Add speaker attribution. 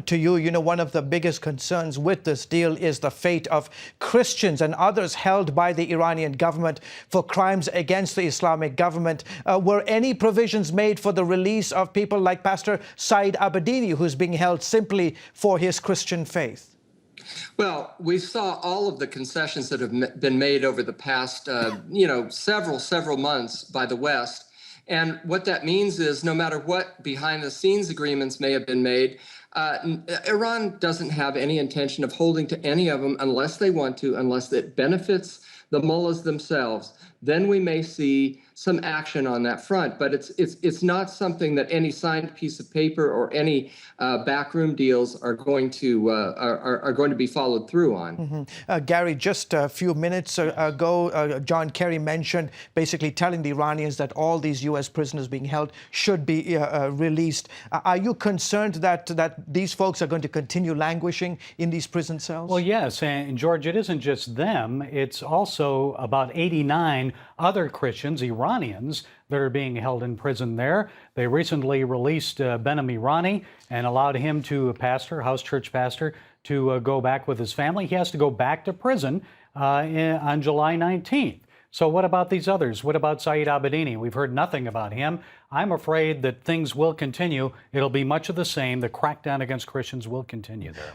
Speaker 1: To you, one of the biggest concerns with this deal is the fate of Christians and others held by the Iranian government for crimes against the Islamic government. Were any provisions made for the release of people like Pastor Saeed Abedini, who's being held simply for his Christian faith?
Speaker 2: Well, we saw all of the concessions that have been made over the past, several months by the West. And what that means is no matter what behind-the-scenes agreements may have been made, Iran doesn't have any intention of holding to any of them unless they want to, unless it benefits the mullahs themselves. Then we may see some action on that front, but it's not something that any signed piece of paper or any backroom deals are going to be followed through on.
Speaker 1: Gary, just a few minutes ago, John Kerry mentioned basically telling the Iranians that all these U.S. prisoners being held should be released. Are you concerned that these folks are going to continue languishing in these prison cells?
Speaker 3: Well, yes, and George, it isn't just them. It's also about 89 other Christians, Iranians, that are being held in prison there. They recently released Behnam Irani and allowed him to, house church pastor, to go back with his family. He has to go back to prison on July 19th. So what about these others? What about Saeed Abedini? We've heard nothing about him. I'm afraid that things will continue. It'll be much of the same. The crackdown against Christians will continue there.